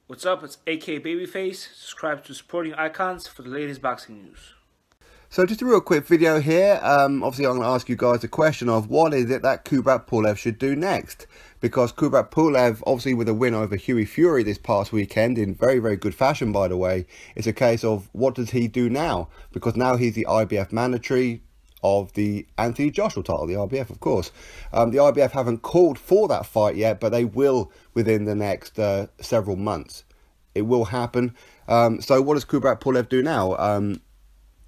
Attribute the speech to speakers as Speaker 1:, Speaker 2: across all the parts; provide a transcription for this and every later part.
Speaker 1: What's up? It's AK Babyface. Subscribe to supporting icons for the latest boxing news.
Speaker 2: So just a real quick video here. Obviously I'm going to ask you guys the question of what is it that Kubrat Pulev should do next? Because Kubrat Pulev, obviously with a win over Hughie Fury this past weekend, in very, very good fashion by the way, it's a case of what does he do now? Because now he's the IBF mandatory of the Anthony Joshua title, the IBF of course. The IBF haven't called for that fight yet, but they will within the next several months. It will happen. So what does Kubrat Pulev do now?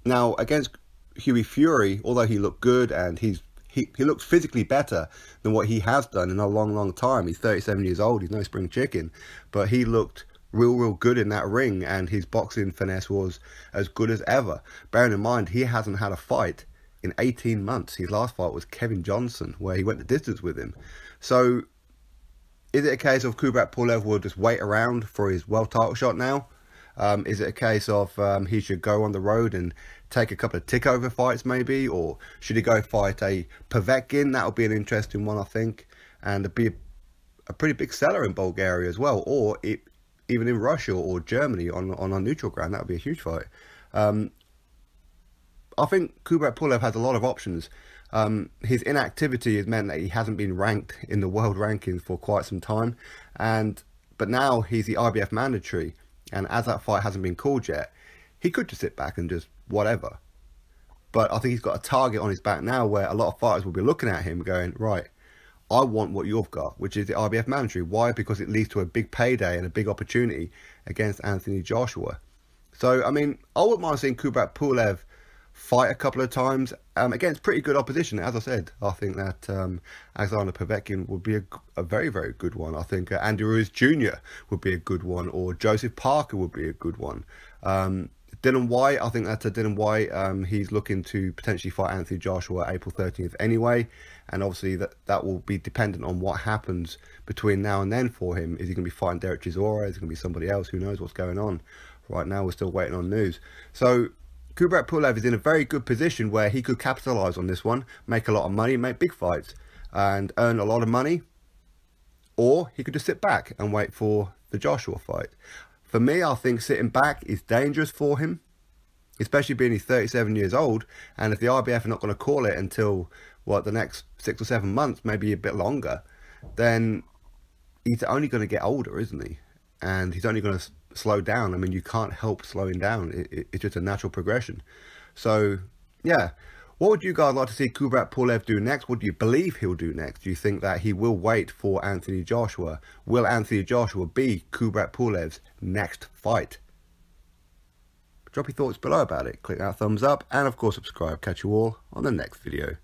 Speaker 2: Now, against Hughie Fury, although he looked good and he looks physically better than what he has done in a long, long time. He's 37 years old. He's no spring chicken. But he looked real good in that ring, and his boxing finesse was as good as ever. Bearing in mind, he hasn't had a fight in 18 months. His last fight was Kevin Johnson, where he went the distance with him. So, is it a case of Kubrat Pulev will just wait around for his world title shot now? Is it a case of he should go on the road and take a couple of tick-over fights maybe? Or should he go fight a Povetkin? That would be an interesting one, I think. And it'd be a pretty big seller in Bulgaria as well. Or even in Russia or Germany on a neutral ground. That would be a huge fight. I think Kubrat Pulev has a lot of options. His inactivity has meant that he hasn't been ranked in the world rankings for quite some time. But now he's the IBF mandatory. And as that fight hasn't been called yet, he could just sit back and just whatever. But I think he's got a target on his back now where a lot of fighters will be looking at him going, right, I want what you've got, which is the IBF mandatory. Why? Because it leads to a big payday and a big opportunity against Anthony Joshua. So, I mean, I wouldn't mind seeing Kubrat Pulev fight a couple of times against pretty good opposition. As I said, I think that Alexander Povetkin would be a very, very good one. I think Andy Ruiz Jr. would be a good one, or Joseph Parker would be a good one. Dylan White, I think that's a Dylan White. He's looking to potentially fight Anthony Joshua April 13th anyway, and obviously that will be dependent on what happens between now and then for him. Is he going to be fighting Derek Chisora? Is it going to be somebody else? Who knows what's going on? Right now we're still waiting on news. So Kubrat Pulev is in a very good position where he could capitalise on this one, make a lot of money, make big fights, and earn a lot of money. Or he could just sit back and wait for the Joshua fight. For me, I think sitting back is dangerous for him, especially being he's 37 years old. And if the IBF are not going to call it until, what, the next 6 or 7 months, maybe a bit longer, then he's only going to get older, isn't he? And he's only going to slow down. I mean, you can't help slowing down. It's just a natural progression. So, yeah. What would you guys like to see Kubrat Pulev do next? What do you believe he'll do next? Do you think that he will wait for Anthony Joshua? Will Anthony Joshua be Kubrat Pulev's next fight? Drop your thoughts below about it. Click that thumbs up and, of course, subscribe. Catch you all on the next video.